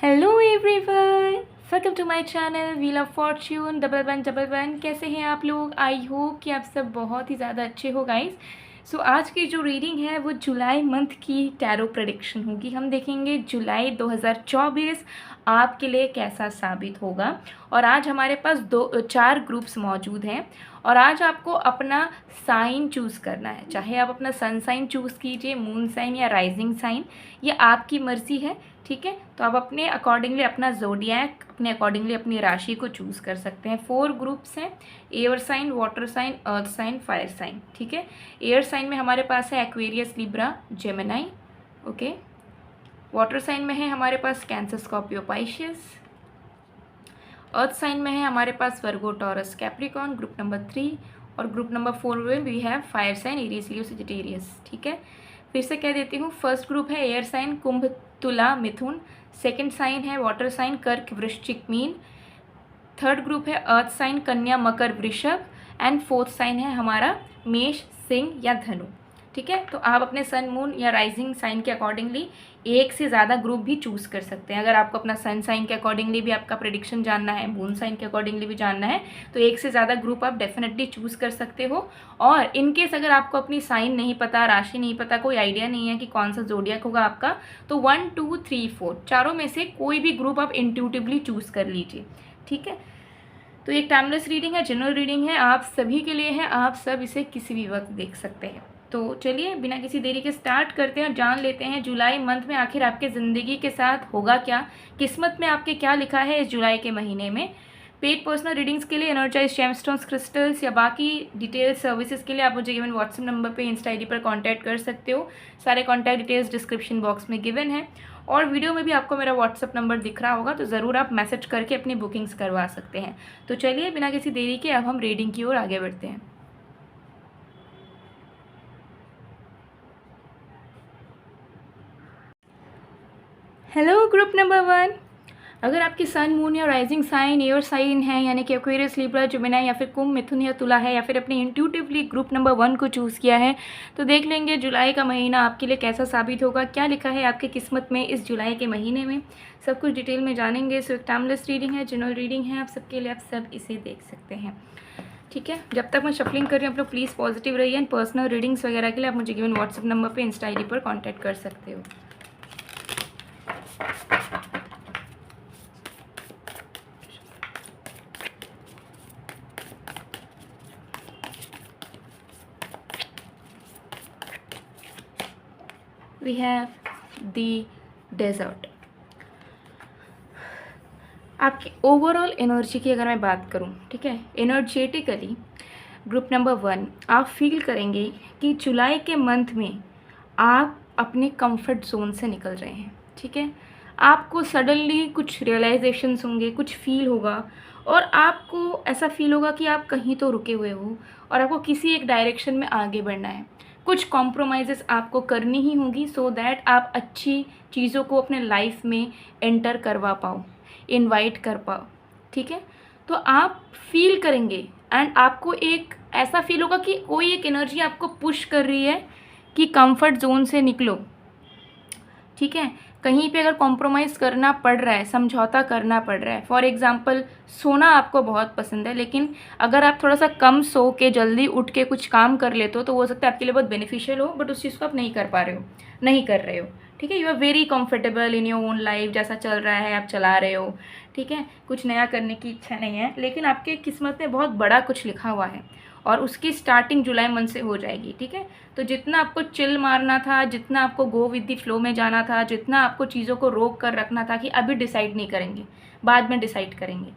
Hello everyone, welcome to my channel wheel of fortune double one. कैसे हैं आप लोग? आई होप कि आप सब बहुत ही ज़्यादा अच्छे हो गाइस। सो आज की जो रीडिंग है वो जुलाई मंथ की टैरो प्रेडिक्शन होगी। हम देखेंगे जुलाई 2024 आपके लिए कैसा साबित होगा। और आज हमारे पास 4 ग्रुप्स मौजूद हैं और आज आपको अपना साइन चूज़ करना है। चाहे आप अपना सन साइन चूज़ कीजिए, मून साइन या राइजिंग साइन, ये आपकी मर्ज़ी है। ठीक है, तो आप अपने अकॉर्डिंगली अपना ज़ोडिएक अपने अकॉर्डिंगली अपनी राशि को चूज़ कर सकते हैं। 4 ग्रुप्स हैं, air sign, water sign, earth sign, fire sign. ठीक है, एयर साइन में हमारे पास है Aquarius, Libra, Gemini. Okay, water sign में है हमारे पास Cancer, Scorpio, Pisces. Earth sign में है हमारे पास Virgo, Taurus, Capricorn, group number 3। और ग्रुप नंबर 4 में we have fire sign, Aries, Leo, Sagittarius. ठीक है, फिर से कह देती हूँ। फर्स्ट ग्रुप है एयर साइन, कुंभ, तुला, मिथुन। सेकंड साइन है वाटर साइन, कर्क, वृश्चिक, मीन। थर्ड ग्रुप है अर्थ साइन, कन्या, मकर, वृषभ। एंड फोर्थ साइन है हमारा मेष, सिंह या धनु। ठीक है, तो आप अपने सन, मून या राइजिंग साइन के अकॉर्डिंगली एक से ज़्यादा ग्रुप भी चूज़ कर सकते हैं। अगर आपको अपना सन साइन के अकॉर्डिंगली भी आपका प्रेडिक्शन जानना है, मून साइन के अकॉर्डिंगली भी जानना है, तो एक से ज़्यादा ग्रुप आप डेफिनेटली चूज़ कर सकते हो। और इनकेस अगर आपको अपनी साइन नहीं पता, राशि नहीं पता, कोई आइडिया नहीं है कि कौन सा जोडियक होगा आपका, तो 1, 2, 3, 4 चारों में से कोई भी ग्रुप आप इंट्यूटिवली चूज़ कर लीजिए। ठीक है, तो एक टाइमलेस रीडिंग है, जनरल रीडिंग है, आप सभी के लिए है। आप सब इसे किसी भी वक्त देख सकते हैं। तो चलिए बिना किसी देरी के स्टार्ट करते हैं और जान लेते हैं जुलाई मंथ में आखिर आपके ज़िंदगी के साथ होगा क्या, किस्मत में आपके क्या लिखा है इस जुलाई के महीने में। पेड पर्सनल रीडिंग्स के लिए, एनर्जाइज जेमस्टोन्स, क्रिस्टल्स या बाकी डिटेल सर्विसेज के लिए आप मुझे गिवन व्हाट्सएप नंबर पे, इंस्टा आईडी पर कांटेक्ट कर सकते हो। सारे कांटेक्ट डिटेल्स डिस्क्रिप्शन बॉक्स में गिवन है और वीडियो में भी आपको मेरा व्हाट्सएप नंबर दिख रहा होगा, तो ज़रूर आप मैसेज करके अपनी बुकिंग्स करवा सकते हैं। तो चलिए बिना किसी देरी के अब हम रीडिंग की ओर आगे बढ़ते हैं। हेलो ग्रुप नंबर 1, अगर आपकी सन, मून या राइजिंग साइन एयर साइन है, यानी कि एक्वेरियस, लिब्रा, जेमिनी या फिर कुंभ, मिथुन या तुला है, या फिर अपने इंट्यूटिवली ग्रुप नंबर 1 को चूज़ किया है, तो देख लेंगे जुलाई का महीना आपके लिए कैसा साबित होगा, क्या लिखा है आपकी किस्मत में इस जुलाई के महीने में। सब कुछ डिटेल में जानेंगे। सो एक टाइमलेस रीडिंग है, जनरल रीडिंग है आप सबके लिए, आप सब इसे देख सकते हैं। ठीक है, जब तक मैं शफलिंग कर रही हूँ आप लोग प्लीज़ पॉजिटिव रहिए। एंड पर्सनल रीडिंग्स वगैरह के लिए आप मुझे गिवन व्हाट्सएप नंबर पर, इंस्टा आईडी पर कॉन्टैक्ट कर सकते हो। We have the desert। आपकी ओवरऑल एनर्जी की अगर मैं बात करूं, ठीक है, एनर्जेटिकली ग्रुप नंबर 1 आप फील करेंगे कि जुलाई के मंथ में आप अपने कंफर्ट जोन से निकल रहे हैं। ठीक है, आपको सडनली कुछ रियलाइजेशंस होंगे, कुछ फील होगा और आपको ऐसा फील होगा कि आप कहीं तो रुके हुए हो और आपको किसी एक डायरेक्शन में आगे बढ़ना है। कुछ कॉम्प्रोमाइज़ेस आपको करनी ही होगी सो दैट आप अच्छी चीज़ों को अपने लाइफ में एंटर करवा पाओ, इनवाइट कर पाओ। ठीक है, तो आप फील करेंगे एंड आपको एक ऐसा फील होगा कि कोई एक एनर्जी आपको पुश कर रही है कि कंफर्ट जोन से निकलो। ठीक है, कहीं पे अगर कॉम्प्रोमाइज़ करना पड़ रहा है, समझौता करना पड़ रहा है, फॉर एग्ज़ाम्पल सोना आपको बहुत पसंद है, लेकिन अगर आप थोड़ा सा कम सो के जल्दी उठ के कुछ काम कर लेते हो तो हो सकता है आपके लिए बहुत बेनिफिशियल हो, बट उस चीज़ को आप नहीं कर पा रहे हो, नहीं कर रहे हो। ठीक है, you are very comfortable in your own life, जैसा चल रहा है आप चला रहे हो। ठीक है, कुछ नया करने की इच्छा नहीं है, लेकिन आपके किस्मत में बहुत बड़ा कुछ लिखा हुआ है और उसकी स्टार्टिंग जुलाई मंथ से हो जाएगी। ठीक है, तो जितना आपको चिल मारना था, जितना आपको गो विद द फ्लो में जाना था, जितना आपको चीज़ों को रोक कर रखना था कि अभी डिसाइड नहीं करेंगे, बाद में डिसाइड करेंगे,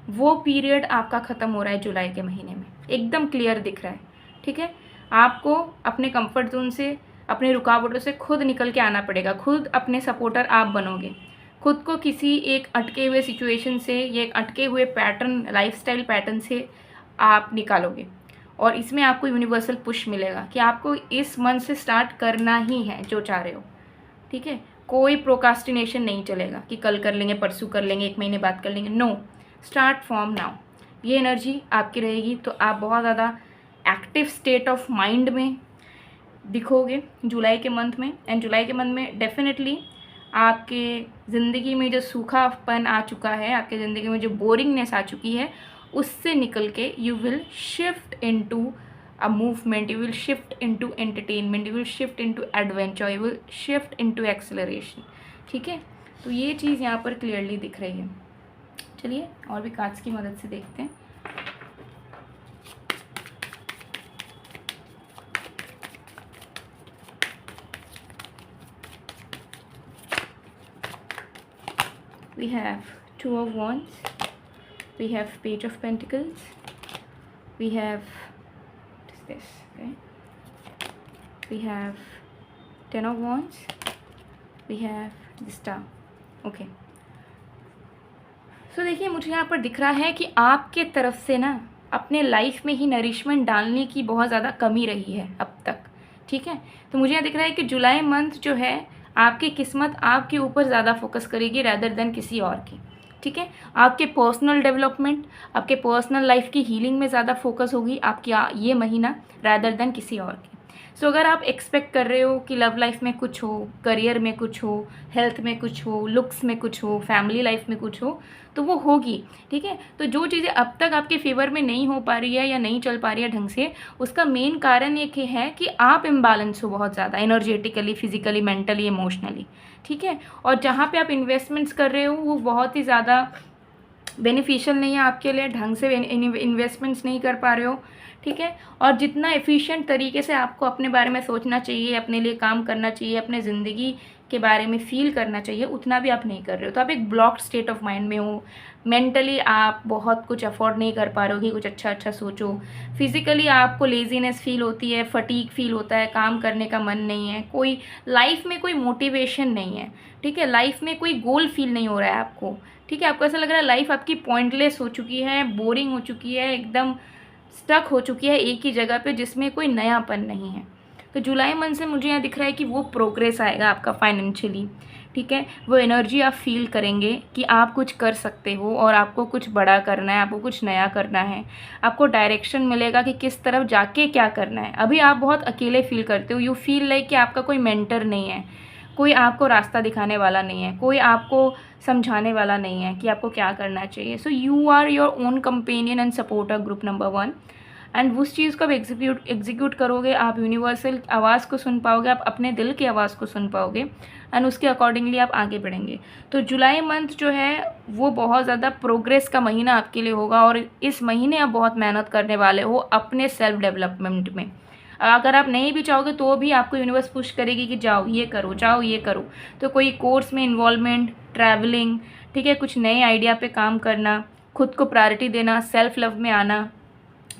वो पीरियड आपका ख़त्म हो रहा है जुलाई के महीने में, एकदम क्लियर दिख रहा है। ठीक है, आपको अपने कंफर्ट जोन से, अपने रुकावटों से खुद निकल के आना पड़ेगा, खुद अपने सपोर्टर आप बनोगे, खुद को किसी एक अटके हुए सिचुएशन से, ये एक अटके हुए पैटर्न, लाइफस्टाइल पैटर्न से आप निकालोगे और इसमें आपको यूनिवर्सल पुश मिलेगा कि आपको इस मंथ से स्टार्ट करना ही है जो चाह रहे हो। ठीक है, कोई प्रोकास्टिनेशन नहीं चलेगा कि कल कर लेंगे, परसों कर लेंगे, 1 महीने बाद कर लेंगे। No, start from now. ये एनर्जी आपकी रहेगी तो आप बहुत ज़्यादा एक्टिव स्टेट ऑफ माइंड में दिखोगे जुलाई के मंथ में। एंड जुलाई के मंथ में डेफिनेटली आपके ज़िंदगी में जो सूखापन आ चुका है, आपके ज़िंदगी में जो बोरिंगनेस आ चुकी है, उससे निकल के you will shift into a movement, you will shift into entertainment, you will shift into adventure, you will shift into acceleration. ठीक है, तो ये चीज़ यहाँ पर क्लियरली दिख रही है. चलिए और भी कार्ड्स की मदद से देखते हैं. We have Two of Wands, we have Page of Pentacles, we have this, okay, we have Ten of Wands, we have the Star. Okay, so देखिए मुझे यहाँ पर दिख रहा है कि आपके तरफ से ना अपने लाइफ में ही नरिशमेंट डालने की बहुत ज़्यादा कमी रही है अब तक. ठीक है, तो मुझे यहाँ दिख रहा है कि जुलाई मंथ जो है आपकी किस्मत आपके ऊपर ज़्यादा फोकस करेगी रैदर देन किसी और की. ठीक है, आपके पर्सनल डेवलपमेंट, आपके पर्सनल लाइफ की हीलिंग में ज़्यादा फोकस होगी आपकी ये महीना रैदर देन किसी और की. सो अगर आप एक्सपेक्ट कर रहे हो कि लव लाइफ में कुछ हो, करियर में कुछ हो, हेल्थ में कुछ हो, लुक्स में कुछ हो, फैमिली लाइफ में कुछ हो, तो वो होगी. ठीक है, तो जो चीज़ें अब तक आपके फेवर में नहीं हो पा रही है या नहीं चल पा रही है ढंग से, उसका मेन कारण एक है कि आप इम्बैलेंस हो बहुत ज़्यादा एनर्जेटिकली, फिजिकली, मेंटली, इमोशनली. ठीक है, और जहाँ पे आप इन्वेस्टमेंट्स कर रहे हो वो बहुत ही ज़्यादा बेनिफिशियल नहीं है आपके लिए, ढंग से इन्वेस्टमेंट्स नहीं कर पा रहे हो. ठीक है, और जितना एफिशिएंट तरीके से आपको अपने बारे में सोचना चाहिए, अपने लिए काम करना चाहिए, अपने ज़िंदगी के बारे में फील करना चाहिए, उतना भी आप नहीं कर रहे हो. तो आप एक ब्लॉक्ड स्टेट ऑफ माइंड में हो. मेंटली आप बहुत कुछ अफोर्ड नहीं कर पा रहे हो कि कुछ अच्छा सोचो. फिजिकली आपको लेजीनेस फील होती है, फटीक फील होता है, काम करने का मन नहीं है, कोई लाइफ में कोई मोटिवेशन नहीं है. ठीक है, लाइफ में कोई गोल फील नहीं हो रहा है आपको. ठीक है, आपको ऐसा लग रहा है लाइफ आपकी पॉइंटलेस हो चुकी है, बोरिंग हो चुकी है, एकदम स्टक हो चुकी है एक ही जगह पे जिसमें कोई नयापन नहीं है. तो जुलाई मंथ से मुझे यहाँ दिख रहा है कि वो प्रोग्रेस आएगा आपका फाइनेंशियली. ठीक है, वो एनर्जी आप फील करेंगे कि आप कुछ कर सकते हो और आपको कुछ बड़ा करना है, आपको कुछ नया करना है. आपको डायरेक्शन मिलेगा कि किस तरफ जाके क्या करना है. अभी आप बहुत अकेले फील करते हो, यू फील लाइक कि आपका कोई मेंटर नहीं है, कोई आपको रास्ता दिखाने वाला नहीं है, कोई आपको समझाने वाला नहीं है कि आपको क्या करना चाहिए. So you are your own companion and supporter, group number 1. And उस चीज़ को आप एग्जीक्यूट करोगे, आप यूनिवर्सल आवाज़ को सुन पाओगे, आप अपने दिल की आवाज़ को सुन पाओगे एंड उसके अकॉर्डिंगली आप आगे बढ़ेंगे. तो जुलाई मंथ जो है वो बहुत ज़्यादा प्रोग्रेस का महीना आपके लिए होगा और इस महीने आप बहुत मेहनत करने वाले हो अपने सेल्फ डेवलपमेंट में. अगर आप नहीं भी चाहोगे तो भी आपको यूनिवर्स पुश करेगी कि जाओ ये करो, जाओ ये करो. तो कोई कोर्स में इन्वॉल्वमेंट, ट्रैवलिंग, ठीक है, कुछ नए आइडिया पे काम करना, खुद को प्रायोरिटी देना, सेल्फ लव में आना.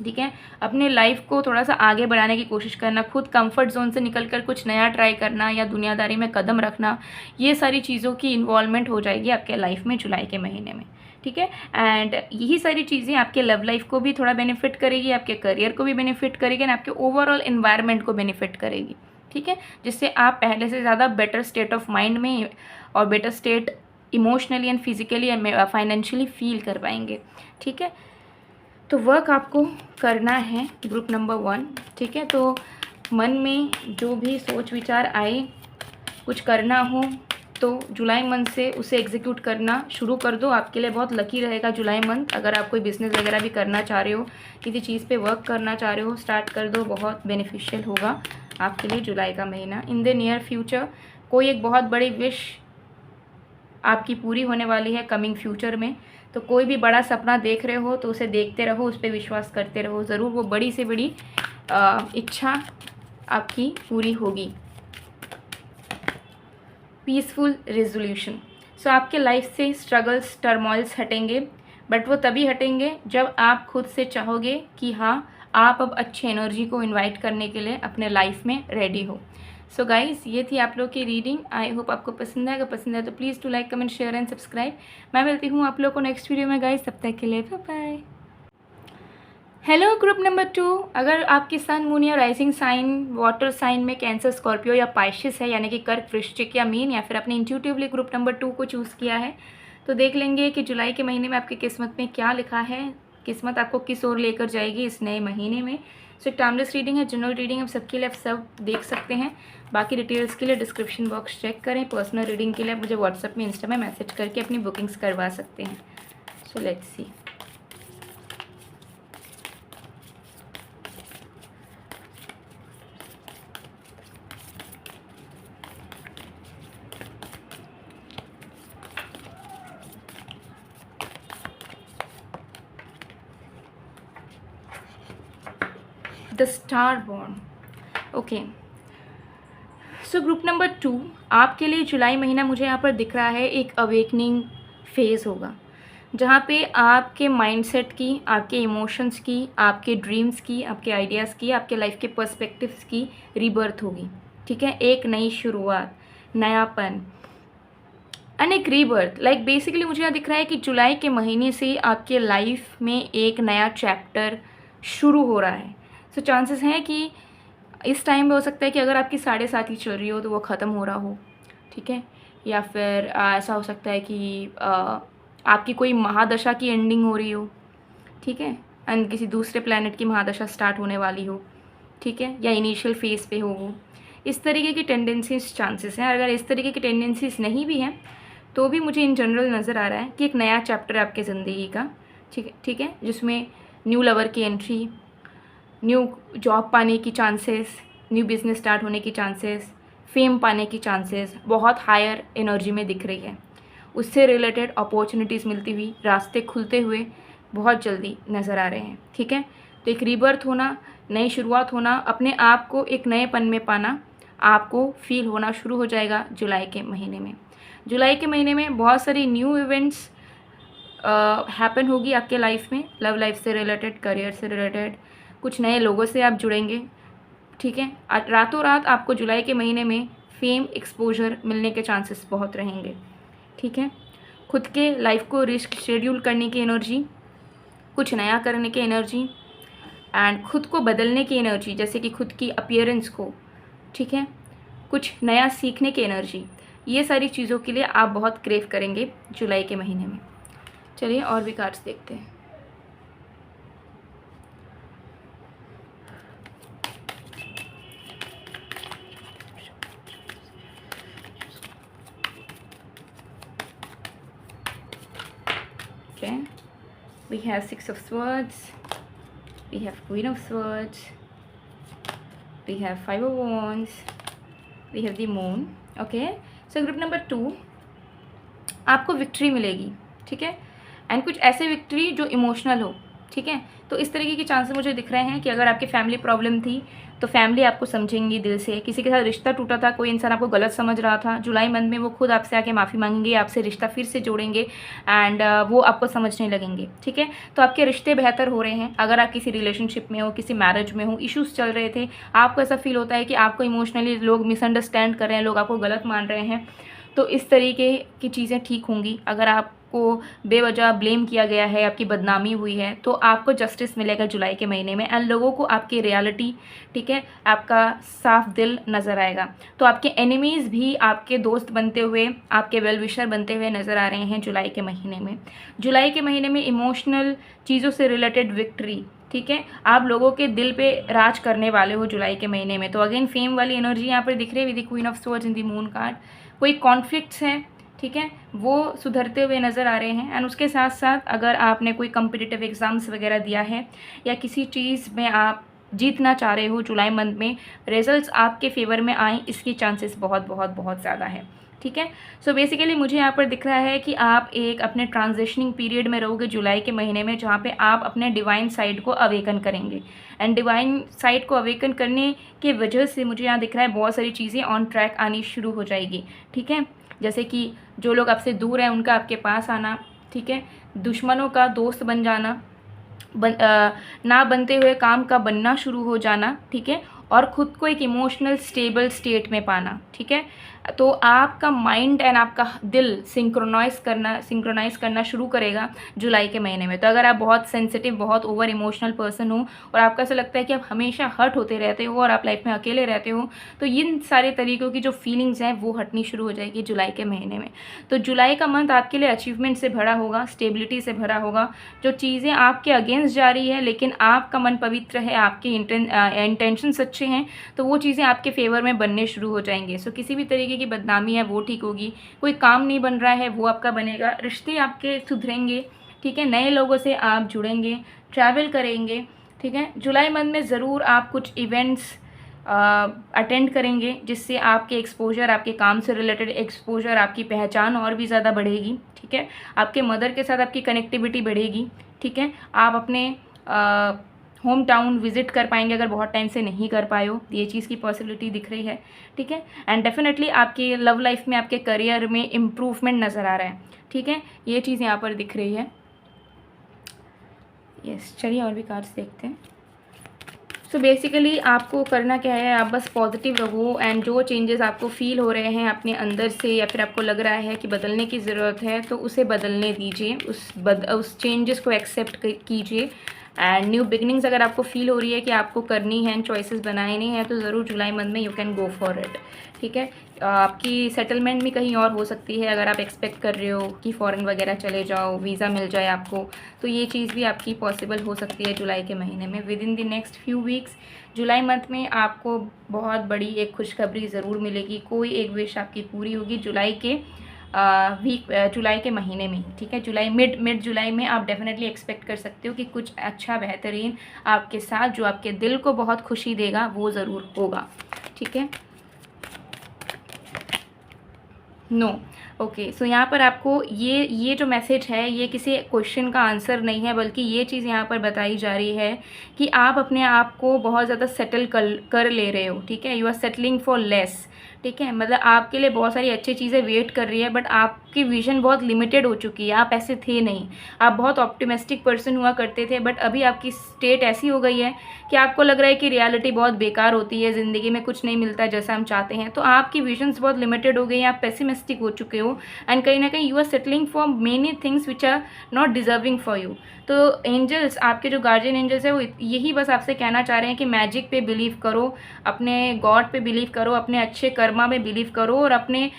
ठीक है, अपने लाइफ को थोड़ा सा आगे बढ़ाने की कोशिश करना, खुद कंफर्ट जोन से निकलकर कुछ नया ट्राई करना या दुनियादारी में कदम रखना, ये सारी चीज़ों की इन्वॉल्वमेंट हो जाएगी आपके लाइफ में जुलाई के महीने में. ठीक है, एंड यही सारी चीज़ें आपके लव लाइफ को भी थोड़ा बेनिफिट करेगी, आपके करियर को भी बेनिफिट करेगी एंड आपके ओवरऑल इन्वायरमेंट को बेनिफिट करेगी. ठीक है, जिससे आप पहले से ज़्यादा बेटर स्टेट ऑफ माइंड में और better state emotionally and physically and financially feel कर पाएंगे. ठीक है, तो वर्क आपको करना है ग्रुप नंबर 1. ठीक है, तो मन में जो भी सोच विचार आए, कुछ करना हो तो जुलाई मंथ से उसे एग्जीक्यूट करना शुरू कर दो. आपके लिए बहुत लकी रहेगा जुलाई मंथ. अगर आप कोई बिज़नेस वगैरह भी करना चाह रहे हो, किसी चीज़ पे वर्क करना चाह रहे हो, स्टार्ट कर दो, बहुत बेनिफिशियल होगा आपके लिए जुलाई का महीना. इन द नियर फ्यूचर कोई एक बहुत बड़ी विश आपकी पूरी होने वाली है कमिंग फ्यूचर में. तो कोई भी बड़ा सपना देख रहे हो तो उसे देखते रहो, उस पर विश्वास करते रहो, ज़रूर वो बड़ी से बड़ी इच्छा आपकी पूरी होगी. Peaceful resolution. सो आपके लाइफ से स्ट्रगल्स, टर्मोइल्स हटेंगे, बट वो तभी हटेंगे जब आप खुद से चाहोगे कि हाँ आप अब अच्छी एनर्जी को इनवाइट करने के लिए अपने लाइफ में रेडी हो. सो गाइज़, ये थी आप लोग की रीडिंग. आई होप आपको पसंद है. अगर पसंद है तो please to like, comment, share and subscribe. मैं मिलती हूँ आप लोग को नेक्स्ट वीडियो में गाइज़. तब तक के लिए bye bye. Hello group number 2. अगर आपकी सन, मून या राइजिंग साइन वाटर साइन में कैंसर, स्कॉर्पियो या पाइशिस है, यानी कि कर्क, वृश्चिक या मीन, या फिर आपने इंट्यूटिवली ग्रुप नंबर 2 को चूज़ किया है, तो देख लेंगे कि जुलाई के महीने में आपकी किस्मत में क्या लिखा है, किस्मत आपको किस ओर लेकर जाएगी इस नए महीने में. सो एक टाइमलेस रीडिंग है, जनरल रीडिंग है, सबके लिए आप सब देख सकते हैं। बाकी डिटेल्स के लिए डिस्क्रिप्शन बॉक्स चेक करें। पर्सनल रीडिंग के लिए आप मुझे व्हाट्सएप में, इंस्टा में मैसेज करके अपनी बुकिंग्स करवा सकते हैं। So let's see. The star born. Okay, so group number 2 आपके लिए जुलाई महीना मुझे यहाँ पर दिख रहा है एक अवेकनिंग फेज़ होगा, जहाँ पे आपके माइंडसेट की, आपके इमोशंस की, आपके ड्रीम्स की, आपके आइडियाज़ की, आपके लाइफ के पर्सपेक्टिव्स की रीबर्थ होगी। ठीक है, एक नई शुरुआत, नयापन एंड एक रीबर्थ। लाइक बेसिकली मुझे यहाँ दिख रहा है कि जुलाई के महीने से आपके लाइफ में एक नया चैप्टर शुरू हो रहा है। सो चांसेस हैं कि इस टाइम में हो सकता है कि अगर आपकी 7.5 चल रही हो तो वो ख़त्म हो रहा हो। ठीक है, या फिर ऐसा हो सकता है कि आपकी कोई महादशा की एंडिंग हो रही हो। ठीक है, एंड किसी दूसरे प्लैनेट की महादशा स्टार्ट होने वाली हो। ठीक है, या इनिशियल फेज़ पे हो वो। इस तरीके की टेंडेंसीज चांसेस हैं। अगर इस तरीके की टेंडेंसीज नहीं भी हैं तो भी मुझे इन जनरल नज़र आ रहा है कि एक नया चैप्टर आपके ज़िंदगी का। ठीक है, जिसमें न्यू लवर की एंट्री, न्यू जॉब पाने की चांसेस, न्यू बिज़नेस स्टार्ट होने की चांसेस, फेम पाने की चांसेस बहुत हायर एनर्जी में दिख रही है। उससे रिलेटेड अपॉर्चुनिटीज़ मिलती हुई, रास्ते खुलते हुए बहुत जल्दी नज़र आ रहे हैं। ठीक है, तो एक रीबर्थ होना, नई शुरुआत होना, अपने आप को एक नएपन में पाना आपको फील होना शुरू हो जाएगा जुलाई के महीने में। जुलाई के महीने में बहुत सारी न्यू इवेंट्स हैपन होगी आपके लाइफ में, लव लाइफ से रिलेटेड, करियर से रिलेटेड, कुछ नए लोगों से आप जुड़ेंगे। ठीक है, रातों रात आपको जुलाई के महीने में फेम, एक्सपोजर मिलने के चांसेस बहुत रहेंगे। ठीक है, खुद के लाइफ को रिस्क शेड्यूल करने की एनर्जी, कुछ नया करने की एनर्जी एंड खुद को बदलने की एनर्जी, जैसे कि खुद की अपीयरेंस को, ठीक है, कुछ नया सीखने की एनर्जी, ये सारी चीज़ों के लिए आप बहुत क्रेव करेंगे जुलाई के महीने में। चलिए और भी कार्ड्स देखते हैं। Okay, we have 6 of Swords, we have Queen of Swords, we have 5 of Wands, we have the Moon. Okay, so group number 2 आपको विक्ट्री मिलेगी। ठीक है, एंड कुछ ऐसे विक्ट्री जो इमोशनल हो। ठीक है, तो इस तरीके के चांसेस मुझे दिख रहे हैं कि अगर आपकी फैमिली प्रॉब्लम थी तो फैमिली आपको समझेंगी दिल से। किसी के साथ रिश्ता टूटा था, कोई इंसान आपको गलत समझ रहा था, जुलाई मंथ में वो खुद आपसे आके माफ़ी मांगेंगे, आपसे रिश्ता फिर से जोड़ेंगे एंड वो आपको समझने लगेंगे। ठीक है, तो आपके रिश्ते बेहतर हो रहे हैं। अगर आप किसी रिलेशनशिप में हो, किसी मैरिज में हो, इश्यूज़ चल रहे थे, आपको ऐसा फील होता है कि आपको इमोशनली लोग मिसअंडरस्टैंड कर रहे हैं, लोग आपको गलत मान रहे हैं, तो इस तरीके की चीज़ें ठीक होंगी। अगर आपको बेवजह ब्लेम किया गया है, आपकी बदनामी हुई है, तो आपको जस्टिस मिलेगा जुलाई के महीने में एंड लोगों को आपकी रियलिटी, ठीक है, आपका साफ दिल नज़र आएगा। तो आपके एनिमीज़ भी आपके दोस्त बनते हुए, आपके वेल विशर बनते हुए नज़र आ रहे हैं जुलाई के महीने में। जुलाई के महीने में इमोशनल चीज़ों से रिलेटेड विक्ट्री, ठीक है, आप लोगों के दिल पे राज करने वाले हो जुलाई के महीने में। तो अगेन फेम वाली एनर्जी यहाँ पर दिख रही है with the queen of swords in the moon card. कोई कॉन्फ्लिक्ट्स हैं, ठीक है, वो सुधरते हुए नज़र आ रहे हैं एंड उसके साथ साथ अगर आपने कोई कम्पिटिटिव एग्ज़ाम्स वगैरह दिया है या किसी चीज़ में आप जीतना चाह रहे हो, जुलाई मंथ में रिजल्ट्स आपके फेवर में आए, इसकी चांसेस बहुत बहुत बहुत ज़्यादा है। ठीक है, सो बेसिकली मुझे यहाँ पर दिख रहा है कि आप एक अपने ट्रांजिशनिंग पीरियड में रहोगे जुलाई के महीने में, जहाँ पे आप अपने डिवाइन साइड को अवेकन करेंगे एंड डिवाइन साइड को अवेकन करने के वजह से मुझे यहाँ दिख रहा है बहुत सारी चीज़ें ऑन ट्रैक आनी शुरू हो जाएगी। ठीक है, जैसे कि जो लोग आपसे दूर हैं उनका आपके पास आना, ठीक है, दुश्मनों का दोस्त बन जाना, ना बनते हुए काम का बनना शुरू हो जाना, ठीक है, और ख़ुद को एक इमोशनल स्टेबल स्टेट में पाना, ठीक है। तो आपका माइंड एंड आपका दिल सिंक्रोनाइज़ करना शुरू करेगा जुलाई के महीने में। तो अगर आप बहुत सेंसिटिव, बहुत ओवर इमोशनल पर्सन हो और आपको ऐसा लगता है कि आप हमेशा हर्ट होते रहते हो और आप लाइफ में अकेले रहते हो, तो इन सारे तरीक़ों की जो फीलिंग्स हैं वो हटनी शुरू हो जाएगी जुलाई के महीने में। तो जुलाई का मंथ आपके लिए अचीवमेंट से भरा होगा, स्टेबिलिटी से भरा होगा। जो चीज़ें आपके अगेंस्ट जा रही है लेकिन आपका मन पवित्र है, आपके इंटेंशंस अच्छे हैं, तो वो चीज़ें आपके फेवर में बनने शुरू हो जाएंगे। सो किसी भी तरीके की बदनामी है वो ठीक होगी, कोई काम नहीं बन रहा है वो आपका बनेगा, रिश्ते आपके सुधरेंगे, ठीक है, नए लोगों से आप जुड़ेंगे, ट्रैवल करेंगे, ठीक है। जुलाई मंथ में ज़रूर आप कुछ इवेंट्स अटेंड करेंगे जिससे आपके एक्सपोजर, आपके काम से रिलेटेड एक्सपोजर, आपकी पहचान और भी ज़्यादा बढ़ेगी, ठीक है। आपके मदर के साथ आपकी कनेक्टिविटी बढ़ेगी, ठीक है। आप अपने होम टाउन विज़िट कर पाएंगे अगर बहुत टाइम से नहीं कर पाए हो, ये चीज़ की पॉसिबिलिटी दिख रही है, ठीक है। एंड डेफिनेटली आपके लव लाइफ में, आपके करियर में इम्प्रूवमेंट नज़र आ रहा है, ठीक है। ये चीज़ यहाँ पर दिख रही है। यस, चलिए और भी कार्ड्स देखते हैं। सो बेसिकली आपको करना क्या है, आप बस पॉजिटिव रहो एंड जो चेंजेस आपको फील हो रहे हैं अपने अंदर से या फिर आपको लग रहा है कि बदलने की ज़रूरत है, तो उसे बदलने दीजिए, उस चेंजेस को एक्सेप्ट कीजिए। एंड न्यू बिगनिंग्स अगर आपको फील हो रही है कि आपको करनी है, चॉइसेस बनानी है, तो ज़रूर जुलाई मंथ में you can go for it, ठीक है। आपकी सेटलमेंट भी कहीं और हो सकती है। अगर आप एक्सपेक्ट कर रहे हो कि फ़ॉरेन वगैरह चले जाओ, वीज़ा मिल जाए आपको, तो ये चीज़ भी आपकी पॉसिबल हो सकती है जुलाई के महीने में। With in the next few weeks July month में आपको बहुत बड़ी एक खुशखबरी ज़रूर मिलेगी, कोई एक विश आपकी पूरी होगी जुलाई के महीने में, ठीक है। जुलाई मिड जुलाई में आप डेफिनेटली एक्सपेक्ट कर सकते हो कि कुछ अच्छा बेहतरीन आपके साथ जो आपके दिल को बहुत खुशी देगा वो ज़रूर होगा, ठीक है। ओके, सो यहाँ पर आपको ये जो मैसेज है ये किसी क्वेश्चन का आंसर नहीं है, बल्कि ये चीज़ यहाँ पर बताई जा रही है कि आप अपने आप को बहुत ज़्यादा सेटल कर ले रहे हो, ठीक है। You are settling for less, ठीक है। मतलब आपके लिए बहुत सारी अच्छी चीज़ें वेट कर रही है, बट आपकी विजन बहुत लिमिटेड हो चुकी है। आप ऐसे थे नहीं, आप बहुत ऑप्टिमिस्टिक पर्सन हुआ करते थे, बट अभी आपकी स्टेट ऐसी हो गई है कि आपको लग रहा है कि रियलिटी बहुत बेकार होती है, ज़िंदगी में कुछ नहीं मिलता जैसा हम चाहते हैं। तो आपकी विजन्स बहुत लिमिटेड हो गई हैं, आप पेसिमिस्टिक हो चुके हो एंड कहीं ना कहीं you are settling for many things which are not deserving for you. तो एंजल्स, आपके जो गार्जियन एंजल्स है वो यही बस आपसे कहना चाह रहे हैं कि मैजिक पे बिलीव करो, अपने गॉड पे बिलीव करो, अपने अच्छे कर्मा में बिलीव करो और अपने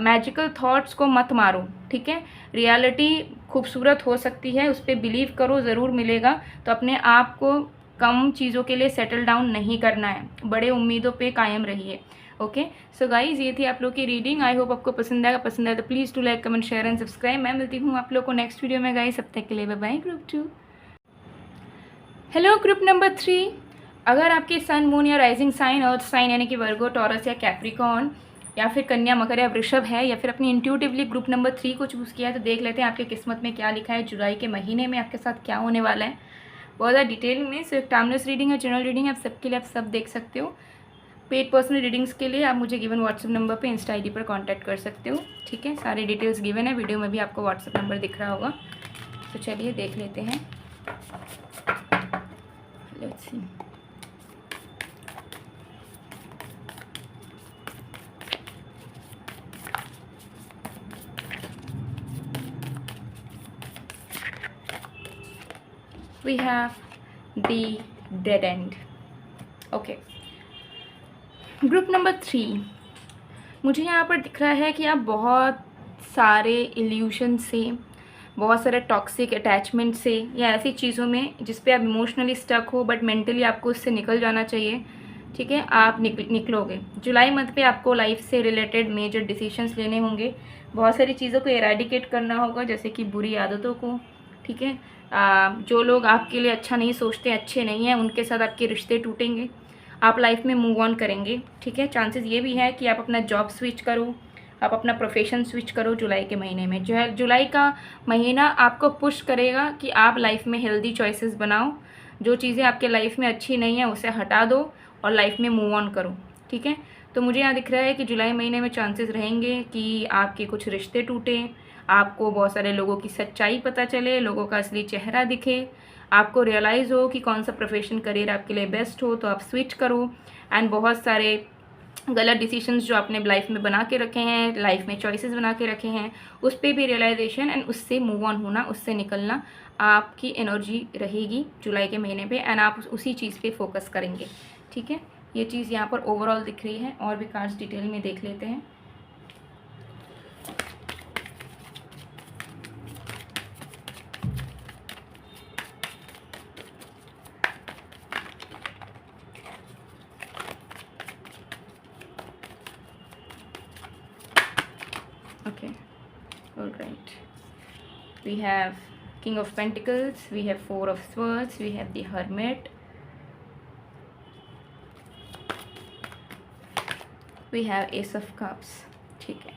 मैजिकल थॉट्स को मत मारो, ठीक है। रियलिटी खूबसूरत हो सकती है, उस पर बिलीव करो, ज़रूर मिलेगा। तो अपने आप को कम चीज़ों के लिए सेटल डाउन नहीं करना है, बड़े उम्मीदों पे कायम रहिए, ओके। सो गाइज, ये थी आप लोग की रीडिंग। आई होप आपको पसंद आया तो please to like, comment, share and subscribe. मैं मिलती हूँ आप लोग को नेक्स्ट वीडियो में गाइज, अब तक के लिए bye bye. Group 2, hello group number 3। अगर आपके सन, मून या राइजिंग साइन, अर्थ साइन यानी कि वर्गो, टॉरस या कैप्रिकॉर्न या फिर कन्या, मकर या वृषभ है, या फिर अपनी इंट्यूटिवली ग्रुप नंबर 3 को चूज़ किया है, तो देख लेते हैं आपके किस्मत में क्या लिखा है, जुलाई के महीने में आपके साथ क्या होने वाला है बहुत ज़्यादा डिटेल में। सिर्फ टाइमलेस रीडिंग है, जनरल रीडिंग है, आप सबके लिए आप सब देख सकते हो। पेड पर्सनल रीडिंग्स के लिए आप मुझे गिवन व्हाट्सएप नंबर पे, इंस्टा आईडी पर कांटेक्ट कर सकते हो, ठीक है। सारी डिटेल्स गिवन है, वीडियो में भी आपको व्हाट्सएप नंबर दिख रहा होगा। तो चलिए देख लेते हैं। Let's see, we have the dead end, okay। Group number 3, मुझे यहाँ पर दिख रहा है कि आप बहुत सारे इल्यूशन से, बहुत सारे टॉक्सिक अटैचमेंट से या ऐसी चीज़ों में जिस पे आप इमोशनली स्टक हो, बट मेंटली आपको उससे निकल जाना चाहिए, ठीक है। आप निकलोगे। जुलाई मंथ पे आपको लाइफ से रिलेटेड मेजर डिसीजंस लेने होंगे, बहुत सारी चीज़ों को एराडिकेट करना होगा, जैसे कि बुरी आदतों को, ठीक है। जो लोग आपके लिए अच्छा नहीं सोचते, अच्छे नहीं हैं, उनके साथ आपके रिश्ते टूटेंगे, आप लाइफ में मूव ऑन करेंगे, ठीक है। चांसेस ये भी है कि आप अपना जॉब स्विच करो, आप अपना प्रोफेशन स्विच करो जुलाई के महीने में। जो है जुलाई का महीना आपको पुश करेगा कि आप लाइफ में हेल्दी चॉइसेस बनाओ, जो चीज़ें आपके लाइफ में अच्छी नहीं है उसे हटा दो और लाइफ में मूव ऑन करो, ठीक है। तो मुझे यहाँ दिख रहा है कि जुलाई महीने में चांसेस रहेंगे कि आपके कुछ रिश्ते टूटे, आपको बहुत सारे लोगों की सच्चाई पता चले, लोगों का असली चेहरा दिखे, आपको रियलाइज़ हो कि कौन सा प्रोफेशन करियर आपके लिए बेस्ट हो, तो आप स्विच करो। एंड बहुत सारे गलत डिसीजंस जो आपने लाइफ में बना के रखे हैं, लाइफ में चॉइसेस बना के रखे हैं, उस पर भी रियलाइजेशन एंड उससे मूव ऑन होना, उससे निकलना, आपकी एनर्जी रहेगी जुलाई के महीने पे एंड आप उसी चीज़ पे फोकस करेंगे। ठीक है, ये चीज़ यहाँ पर ओवरऑल दिख रही है। और भी कार्ड्स डिटेल में देख लेते हैं। Okay, all right. We have King of Pentacles, we have Four of Swords, we have the Hermit, we have Ace of Cups। ठीक है,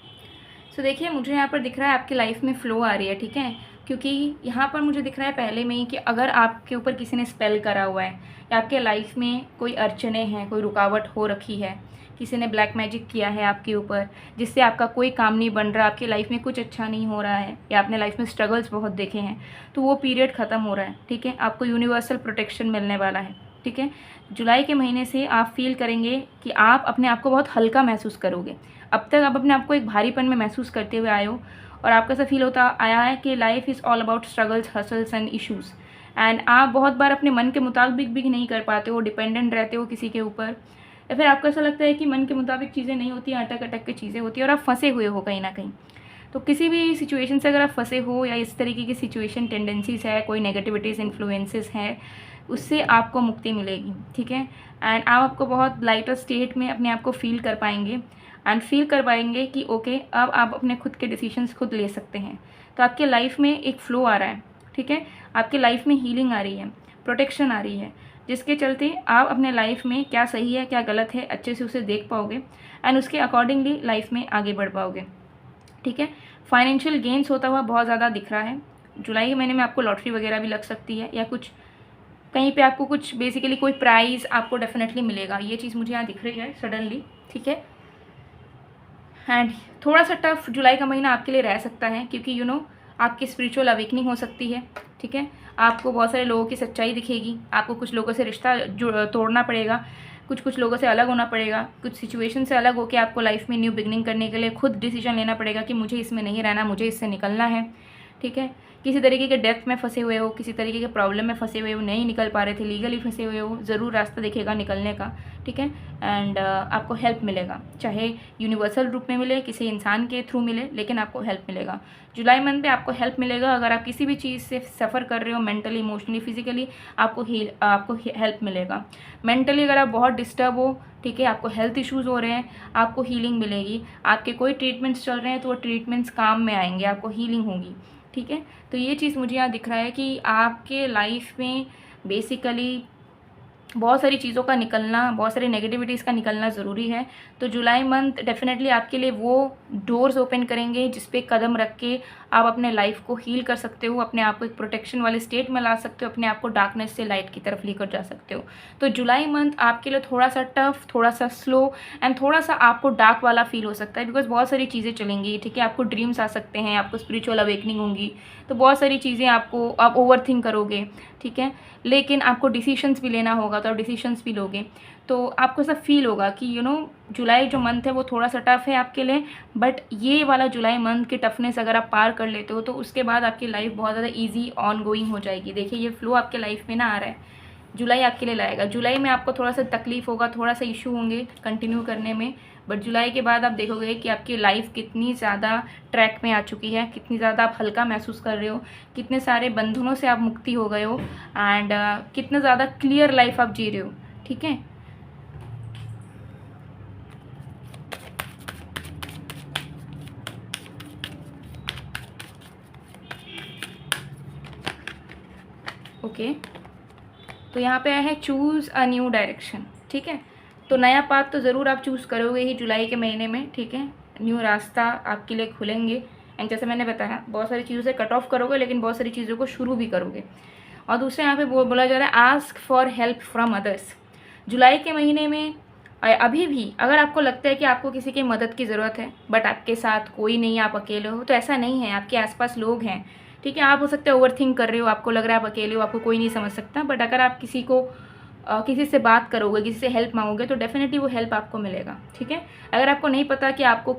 सो देखिए मुझे यहाँ पर दिख रहा है आपकी लाइफ में फ़्लो आ रही है। ठीक है, क्योंकि यहाँ पर मुझे दिख रहा है पहले में ही कि अगर आपके ऊपर किसी ने स्पेल करा हुआ है या आपके लाइफ में कोई अड़चने हैं, कोई रुकावट हो रखी है, किसी ने ब्लैक मैजिक किया है आपके ऊपर जिससे आपका कोई काम नहीं बन रहा, आपकी लाइफ में कुछ अच्छा नहीं हो रहा है, या आपने लाइफ में स्ट्रगल्स बहुत देखे हैं, तो वो पीरियड ख़त्म हो रहा है। ठीक है, आपको यूनिवर्सल प्रोटेक्शन मिलने वाला है। ठीक है, जुलाई के महीने से आप फील करेंगे कि आप अपने आप को बहुत हल्का महसूस करोगे। अब तक आप अपने आप को एक भारीपन में महसूस करते हुए आए हो और आपको ऐसा फील होता आया है कि life is all about struggles, hustles and issues. And आप बहुत बार अपने मन के मुताबिक भी नहीं कर पाते हो, डिपेंडेंट रहते हो किसी के ऊपर, या फिर आपको ऐसा लगता है कि मन के मुताबिक चीज़ें नहीं होती, अटक अटक के चीज़ें होती हैं और आप फंसे हुए हो कहीं ना कहीं। तो किसी भी सिचुएशन से अगर आप फंसे हो या इस तरीके की सिचुएशन टेंडेंसीज है, कोई नेगेटिविटीज़ इन्फ्लुएंसेस हैं, उससे आपको मुक्ति मिलेगी। ठीक है, एंड आपको बहुत लाइटर स्टेट में अपने आप को फील कर पाएंगे एंड फील कर पाएंगे कि ओके अब आप अपने खुद के डिसीजंस खुद ले सकते हैं। तो आपके लाइफ में एक फ़्लो आ रहा है। ठीक है, आपके लाइफ में हीलिंग आ रही है, प्रोटेक्शन आ रही है, जिसके चलते आप अपने लाइफ में क्या सही है क्या गलत है अच्छे से उसे देख पाओगे एंड उसके अकॉर्डिंगली लाइफ में आगे बढ़ पाओगे। ठीक है, फाइनेंशियल गेन्स होता हुआ बहुत ज़्यादा दिख रहा है। जुलाई के महीने में आपको लॉटरी वगैरह भी लग सकती है या कुछ कहीं पे आपको कुछ बेसिकली कोई प्राइज़ आपको डेफिनेटली मिलेगा, ये चीज़ मुझे यहाँ दिख रही है सडनली। ठीक है, एंड थोड़ा सा टफ जुलाई का महीना आपके लिए रह सकता है क्योंकि आपकी स्पिरिचुअल अवेकनिंग हो सकती है। ठीक है, आपको बहुत सारे लोगों की सच्चाई दिखेगी, आपको कुछ लोगों से रिश्ता तोड़ना पड़ेगा, कुछ लोगों से अलग होना पड़ेगा, कुछ सिचुएशन से अलग होकर आपको लाइफ में न्यू बिगनिंग करने के लिए खुद डिसीजन लेना पड़ेगा कि मुझे इसमें नहीं रहना, मुझे इससे निकलना है। ठीक है, किसी तरीके के डेप्थ में फंसे हुए हो, किसी तरीके के प्रॉब्लम में फंसे हुए हो, नहीं निकल पा रहे थे, लीगली फंसे हुए हो, ज़रूर रास्ता दिखेगा निकलने का। ठीक है, एंड आपको हेल्प मिलेगा, चाहे यूनिवर्सल रूप में मिले, किसी इंसान के थ्रू मिले, लेकिन आपको हेल्प मिलेगा। जुलाई मंथ में आपको हेल्प मिलेगा। अगर आप किसी भी चीज़ से सफ़र कर रहे हो, मेंटली, इमोशनली, फिजिकली, आपको हेल्प मिलेगा। मेंटली अगर आप बहुत डिस्टर्ब हो, ठीक है, आपको हेल्थ इश्यूज़ हो रहे हैं, आपको हीलिंग मिलेगी। आपके कोई ट्रीटमेंट्स चल रहे हैं तो वो ट्रीटमेंट्स काम में आएंगे, आपको हीलिंग होगी। ठीक है, तो ये चीज़ मुझे यहाँ दिख रहा है कि आपके लाइफ में बेसिकली बहुत सारी चीज़ों का निकलना, बहुत सारी नेगेटिविटीज़ का निकलना ज़रूरी है। तो जुलाई मंथ डेफिनेटली आपके लिए वो डोर्स ओपन करेंगे जिस पे कदम रख के आप अपने लाइफ को हील कर सकते हो, अपने आप को एक प्रोटेक्शन वाले स्टेट में ला सकते हो, अपने आप को डार्कनेस से लाइट की तरफ लेकर जा सकते हो। तो जुलाई मंथ आपके लिए थोड़ा सा टफ, थोड़ा सा स्लो एंड थोड़ा सा आपको डार्क वाला फील हो सकता है बिकॉज बहुत सारी चीज़ें चलेंगी। ठीक है, आपको ड्रीम्स आ सकते हैं, आपको स्पिरिचुअल अवेकनिंग होंगी, तो बहुत सारी चीज़ें आप ओवर थिंक करोगे। ठीक है, लेकिन आपको डिसीशंस भी लेना होगा, तो आप डिसीशंस भी लोगे, तो आपको ऐसा फील होगा कि जुलाई जो मंथ है वो थोड़ा सा टफ है आपके लिए, बट ये वाला जुलाई मंथ की टफनेस अगर आप पार कर लेते हो तो उसके बाद आपकी लाइफ बहुत ज़्यादा ईजी ऑन गोइंग हो जाएगी। देखिए ये फ्लो आपके लाइफ में ना आ रहा है, जुलाई आपके लिए लाएगा। जुलाई में आपको थोड़ा सा तकलीफ होगा, थोड़ा सा इशू होंगे कंटिन्यू करने में, बट जुलाई के बाद आप देखोगे कि आपकी लाइफ कितनी ज़्यादा ट्रैक में आ चुकी है, कितनी ज़्यादा आप हल्का महसूस कर रहे हो, कितने सारे बंधनों से आप मुक्ति हो गए हो एंड कितना ज़्यादा क्लियर लाइफ आप जी रहे हो। ठीक है, ओके, तो यहाँ पे आया है चूज़ अ न्यू डायरेक्शन। ठीक है, तो नया पाथ तो ज़रूर आप चूज़ करोगे ही जुलाई के महीने में। ठीक है, न्यू रास्ता आपके लिए खुलेंगे एंड जैसे मैंने बताया बहुत सारी चीज़ों से कट ऑफ करोगे लेकिन बहुत सारी चीज़ों को शुरू भी करोगे। और दूसरे यहाँ पे बोला जा रहा है ask for help from others. जुलाई के महीने में अभी भी अगर आपको लगता है कि आपको किसी की मदद की ज़रूरत है बट आपके साथ कोई नहीं, आप अकेले हो, तो ऐसा नहीं है, आपके आसपास लोग हैं ठीक है। आप हो सकता है ओवर थिंक कर रहे हो, आपको लग रहा है आप अकेले हो, आपको कोई नहीं समझ सकता, बट अगर आप किसी से बात करोगे, किसी से हेल्प मांगोगे तो डेफिनेटली वो हेल्प आपको मिलेगा। ठीक है। अगर आपको नहीं पता कि आपको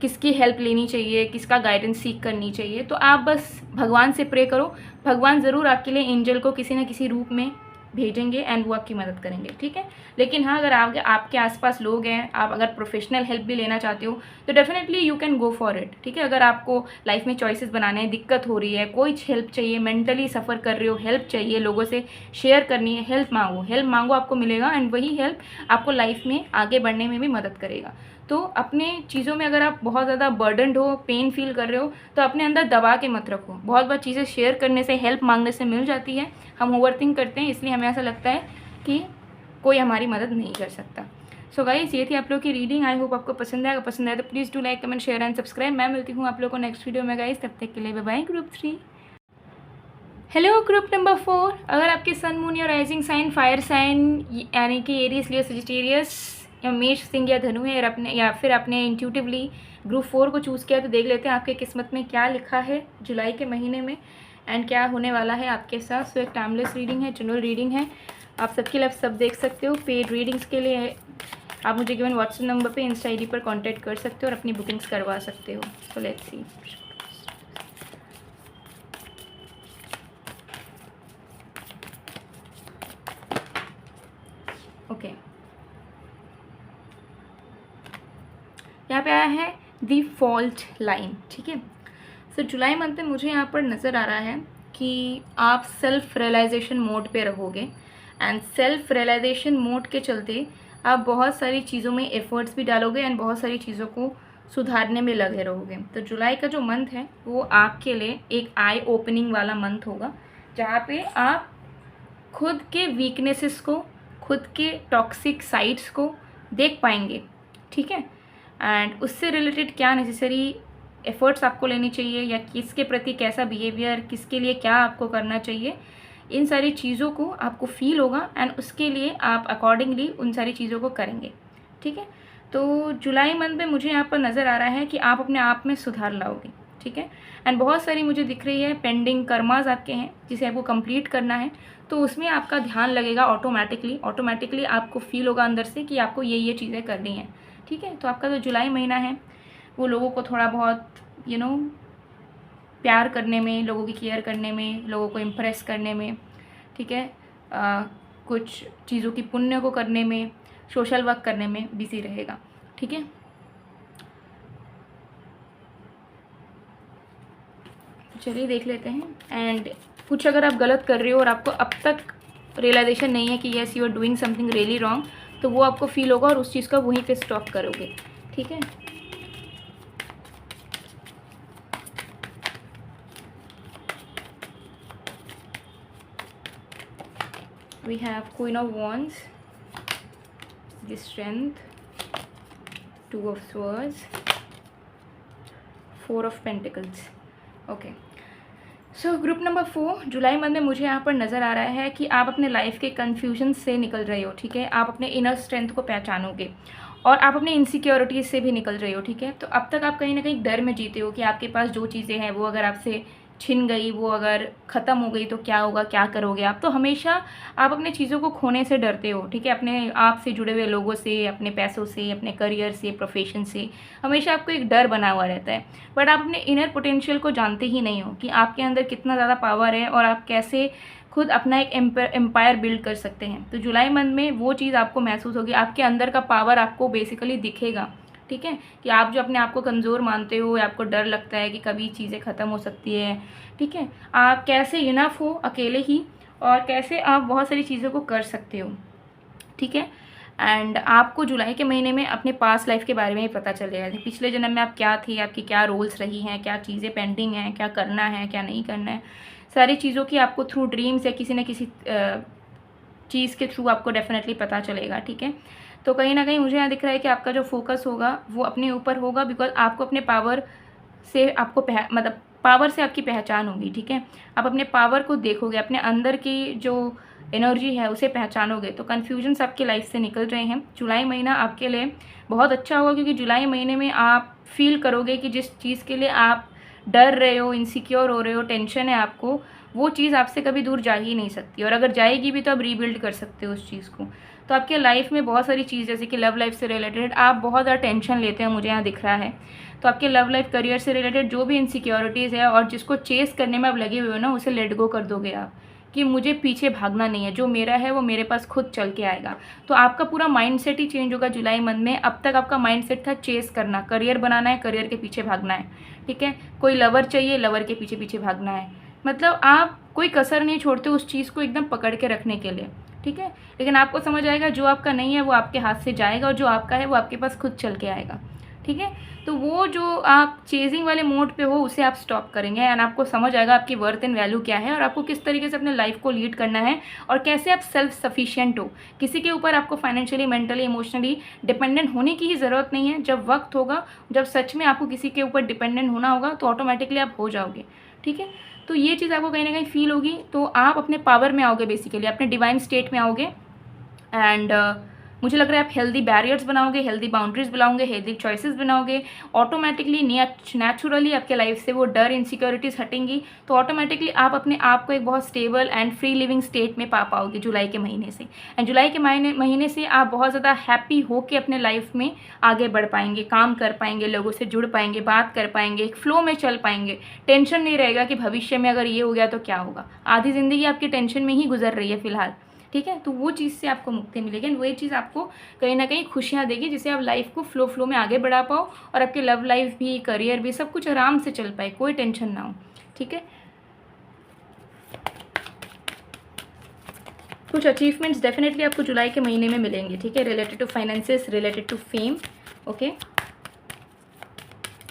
किसकी हेल्प लेनी चाहिए, किसका गाइडेंस सीख करनी चाहिए, तो आप बस भगवान से प्रे करो। भगवान ज़रूर आपके लिए एंजल को किसी न किसी रूप में भेजेंगे एंड वो आपकी मदद करेंगे। ठीक है। लेकिन हाँ, अगर आपके आसपास लोग हैं, आप अगर प्रोफेशनल हेल्प भी लेना चाहते हो तो definitely you can go for it. ठीक है। अगर आपको लाइफ में चॉइसेस बनाने हैं, दिक्कत हो रही है, कोई हेल्प चाहिए, मेंटली सफ़र कर रहे हो, हेल्प चाहिए, लोगों से शेयर करनी है, हेल्प मांगो, आपको मिलेगा एंड वही हेल्प आपको लाइफ में आगे बढ़ने में भी मदद करेगा। तो अपने चीज़ों में अगर आप बहुत ज़्यादा बर्डनड हो, पेन फील कर रहे हो, तो अपने अंदर दबा के मत रखो। बहुत बार चीज़ें शेयर करने से, हेल्प मांगने से मिल जाती है। हम ओवरथिंक करते हैं, इसलिए हमें ऐसा लगता है कि कोई हमारी मदद नहीं कर सकता। सो गाइस, ये थी आप लोग की रीडिंग। आई होप आपको पसंद आएगा। पसंद आए तो please do like, comment, share and subscribe. मैं मिलती हूँ आप लोग को नेक्स्ट वीडियो में गाइस। तब तक के लिए bye bye. Group 3। Hello group number 4। अगर आपके सन, मून या राइजिंग साइन फायर साइन यानी कि एरीज, लियो, सजिटेरियस या मेष, सिंह या धनु है या फिर आपने इंट्यूटिवली ग्रुप 4 को चूज़ किया, तो देख लेते हैं आपके किस्मत में क्या लिखा है जुलाई के महीने में एंड क्या होने वाला है आपके साथ। सो एक टाइमलेस रीडिंग है, जनरल रीडिंग है, आप सबके लिए सब देख सकते हो। पेड रीडिंग्स के लिए आप मुझे गिवन व्हाट्सएप नंबर पे, इंस्टा आईडी पर कांटेक्ट कर सकते हो और अपनी बुकिंग्स करवा सकते हो। So let's see. ओके, यहाँ पे आया है दी फॉल्ट लाइन। ठीक है। सो जुलाई मंथ में मुझे यहाँ पर नज़र आ रहा है कि आप सेल्फ रियलाइजेशन मोड पे रहोगे एंड सेल्फ रियलाइजेशन मोड के चलते आप बहुत सारी चीज़ों में एफर्ट्स भी डालोगे एंड बहुत सारी चीज़ों को सुधारने में लगे रहोगे। तो जुलाई का जो मंथ है वो आपके लिए एक आई ओपनिंग वाला मंथ होगा, जहाँ पे आप खुद के वीकनेसेस को, खुद के टॉक्सिक साइड्स को देख पाएंगे। ठीक है। एंड उससे रिलेटेड क्या नेसेसरी एफर्ट्स आपको लेनी चाहिए या किसके प्रति कैसा बिहेवियर, किसके लिए क्या आपको करना चाहिए, इन सारी चीज़ों को आपको फील होगा एंड उसके लिए आप अकॉर्डिंगली उन सारी चीज़ों को करेंगे। ठीक है। तो जुलाई मंथ में मुझे यहाँ पर नज़र आ रहा है कि आप अपने आप में सुधार लाओगे। ठीक है। एंड बहुत सारी मुझे दिख रही है पेंडिंग कर्मास आपके हैं जिसे आपको कंप्लीट करना है, तो उसमें आपका ध्यान लगेगा ऑटोमेटिकली आपको फील होगा अंदर से कि आपको ये चीज़ें करनी हैं। ठीक है। तो आपका जो जुलाई महीना है वो लोगों को थोड़ा बहुत प्यार करने में, लोगों की केयर करने में, लोगों को इम्प्रेस करने में, ठीक है, कुछ चीज़ों की पुण्य को करने में, सोशल वर्क करने में बिजी रहेगा। ठीक है। चलिए देख लेते हैं। एंड कुछ अगर आप गलत कर रहे हो और आपको अब तक रियलाइजेशन नहीं है कि yes you are doing something really wrong, तो वो आपको फील होगा और उस चीज़ का वहीं पे स्टॉप करोगे। ठीक है। We have Queen of Wands, the Strength, Two of Swords, Four of Pentacles. Okay. So group number 4, July month में मुझे यहाँ पर नज़र आ रहा है कि आप अपने लाइफ के कन्फ्यूजन से निकल रहे हो। ठीक है। आप अपने इनर स्ट्रेंथ को पहचानोगे और आप अपने इनसिक्योरिटीज़ से भी निकल रहे हो। ठीक है। तो अब तक आप कहीं ना कहीं डर में जीते हो कि आपके पास जो चीज़ें हैं वो अगर आपसे छिन गई, वो अगर ख़त्म हो गई तो क्या होगा, क्या करोगे आप। तो हमेशा आप अपने चीज़ों को खोने से डरते हो। ठीक है। अपने आप से जुड़े हुए लोगों से, अपने पैसों से, अपने करियर से, प्रोफेशन से हमेशा आपको एक डर बना हुआ रहता है, बट आप अपने इनर पोटेंशियल को जानते ही नहीं हो कि आपके अंदर कितना ज़्यादा पावर है और आप कैसे खुद अपना एक एम्पायर बिल्ड कर सकते हैं। तो जुलाई मंथ में वो चीज़ आपको महसूस होगी, आपके अंदर का पावर आपको बेसिकली दिखेगा। ठीक है। कि आप जो अपने आप को कमज़ोर मानते हो या आपको डर लगता है कि कभी चीज़ें ख़त्म हो सकती है, ठीक है, आप कैसे इनफ हो अकेले ही और कैसे आप बहुत सारी चीज़ों को कर सकते हो। ठीक है। एंड आपको जुलाई के महीने में अपने पास्ट लाइफ के बारे में ही पता चल जाएगा कि पिछले जन्म में आप क्या थे, आपकी क्या रोल्स रही हैं, क्या चीज़ें पेंडिंग हैं, क्या करना है, क्या नहीं करना है। सारी चीज़ों की आपको थ्रू ड्रीम्स या किसी न किसी चीज़ के थ्रू आपको डेफिनेटली पता चलेगा। ठीक है। तो कहीं ना कहीं मुझे यहाँ दिख रहा है कि आपका जो फोकस होगा वो अपने ऊपर होगा, बिकॉज आपको अपने पावर से मतलब पावर से आपकी पहचान होगी। ठीक है। आप अपने पावर को देखोगे, अपने अंदर की जो एनर्जी है उसे पहचानोगे, तो कन्फ्यूजन्स आपकी लाइफ से निकल रहे हैं। जुलाई महीना आपके लिए बहुत अच्छा होगा क्योंकि जुलाई महीने में आप फील करोगे कि जिस चीज़ के लिए आप डर रहे हो, इनसिक्योर हो रहे हो, टेंशन है आपको, वो चीज़ आपसे कभी दूर जा ही नहीं सकती। और अगर जाएगी भी तो आप रीबिल्ड कर सकते हो उस चीज़ को। तो आपके लाइफ में बहुत सारी चीज़, जैसे कि लव लाइफ से रिलेटेड आप बहुत ज़्यादा टेंशन लेते हैं, मुझे यहाँ दिख रहा है। तो आपके लव लाइफ, करियर से रिलेटेड जो भी इनसिक्योरिटीज़ है और जिसको चेस करने में आप लगे हुए हो ना, उसे लेट गो कर दोगे आप, कि मुझे पीछे भागना नहीं है, जो मेरा है वो मेरे पास खुद चल के आएगा। तो आपका पूरा माइंडसेट ही चेंज होगा जुलाई मंथ में। अब तक आपका माइंडसेट था चेस करना, करियर बनाना है, करियर के पीछे भागना है, ठीक है। कोई लवर चाहिए, लवर के पीछे पीछे भागना है, मतलब आप कोई कसर नहीं छोड़ते उस चीज़ को एकदम पकड़ के रखने के लिए, ठीक है। लेकिन आपको समझ आएगा जो आपका नहीं है वो आपके हाथ से जाएगा, और जो आपका है वो आपके पास खुद चल के आएगा, ठीक है। तो वो जो आप चेजिंग वाले मोड पे हो उसे आप स्टॉप करेंगे, एंड आपको समझ आएगा आपकी वर्थ एंड वैल्यू क्या है, और आपको किस तरीके से अपने लाइफ को लीड करना है, और कैसे आप सेल्फ सफिशिएंट हो। किसी के ऊपर आपको फाइनेंशियली, मेंटली, इमोशनली डिपेंडेंट होने की ही ज़रूरत नहीं है। जब वक्त होगा, जब सच में आपको किसी के ऊपर डिपेंडेंट होना होगा, तो ऑटोमेटिकली आप हो जाओगे, ठीक है। तो ये चीज़ आपको कहीं ना कहीं फील होगी, तो आप अपने पावर में आओगे, बेसिकली अपने डिवाइन स्टेट में आओगे। एंड मुझे लग रहा है आप हेल्दी बैरियर्स बनाओगे, हेल्दी बाउंड्रीज बनाओगे, हेल्दी चॉइसेस बनाओगे। ऑटोमेटिकली नेचुरली आपके लाइफ से वो डर, इनसिक्योरिटीज़ हटेंगी, तो ऑटोमेटिकली आप अपने आप को एक बहुत stable and free living state में पा पाओगे जुलाई के महीने से। एंड जुलाई के महीने से आप बहुत ज़्यादा हैप्पी होकर अपने लाइफ में आगे बढ़ पाएंगे, काम कर पाएंगे, लोगों से जुड़ पाएंगे, बात कर पाएंगे, एक फ्लो में चल पाएंगे। टेंशन नहीं रहेगा कि भविष्य में अगर ये हो गया तो क्या होगा। आधी ज़िंदगी आपकी टेंशन में ही गुजर रही है फ़िलहाल, ठीक है। तो वो चीज़ से आपको मुक्ति मिलेगी, एंड वही चीज़ आपको कहीं ना कहीं खुशियाँ देगी, जिससे आप लाइफ को फ्लो में आगे बढ़ा पाओ, और आपकी लव लाइफ भी, करियर भी, सब कुछ आराम से चल पाए, कोई टेंशन ना हो, ठीक है। कुछ अचीवमेंट्स डेफिनेटली आपको जुलाई के महीने में मिलेंगे, ठीक है, related to finances, related to fame, okay.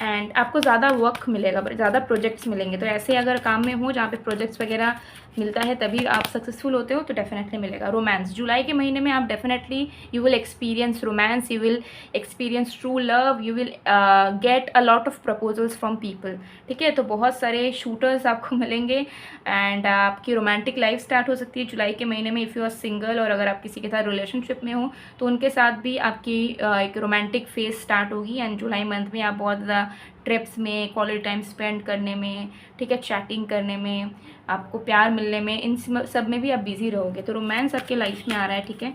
And आपको ज़्यादा वर्क मिलेगा, ज़्यादा प्रोजेक्ट्स मिलेंगे। तो ऐसे अगर काम में हो जहाँ पे प्रोजेक्ट्स वगैरह मिलता है तभी आप सक्सेसफुल होते हो, तो डेफिनेटली मिलेगा। रोमांस, जुलाई के महीने में आप definitely you will experience romance, you will experience true love, you will get a lot of proposals from people, ठीक है। तो बहुत सारे शूटर्स आपको मिलेंगे, एंड आपकी रोमांटिक लाइफ स्टार्ट हो सकती है जुलाई के महीने में, इफ़ यू आर सिंगल, और अगर आप किसी के साथ रिलेशनशिप में हो तो उनके साथ भी आपकी एक रोमांटिक फेज स्टार्ट होगी। एंड जुलाई मंथ में आप बहुत ज़्यादा ट्रिप्स में, क्वालिटी टाइम स्पेंड करने में, ठीक है, चैटिंग करने में, आपको प्यार मिलने में, इन सब में भी आप बिजी रहोगे। तो रोमांस आपके लाइफ में आ रहा है, ठीक है।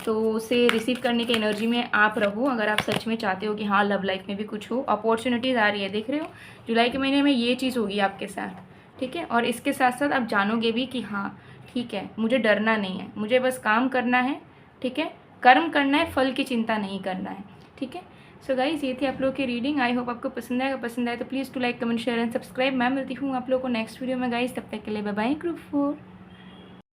तो उसे रिसीव करने की एनर्जी में आप रहो, अगर आप सच में चाहते हो कि हाँ लव लाइफ में भी कुछ हो। अपॉर्चुनिटीज़ आ रही है, देख रहे हो, जुलाई के महीने में ये चीज़ होगी आपके साथ, ठीक है। और इसके साथ साथ आप जानोगे भी कि हाँ ठीक है, मुझे डरना नहीं है, मुझे बस काम करना है, ठीक है, कर्म करना है, फल की चिंता नहीं करना है, ठीक है। सो गाइज, ये थी आप लोगों की रीडिंग। आई होप आपको पसंद आएगा। पसंद आए तो please to like, comment, share and subscribe. मैं मिलती हूँ आप लोगों को नेक्स्ट वीडियो में गाइज, तब तक के लिए बाय बाय, ग्रुप 4।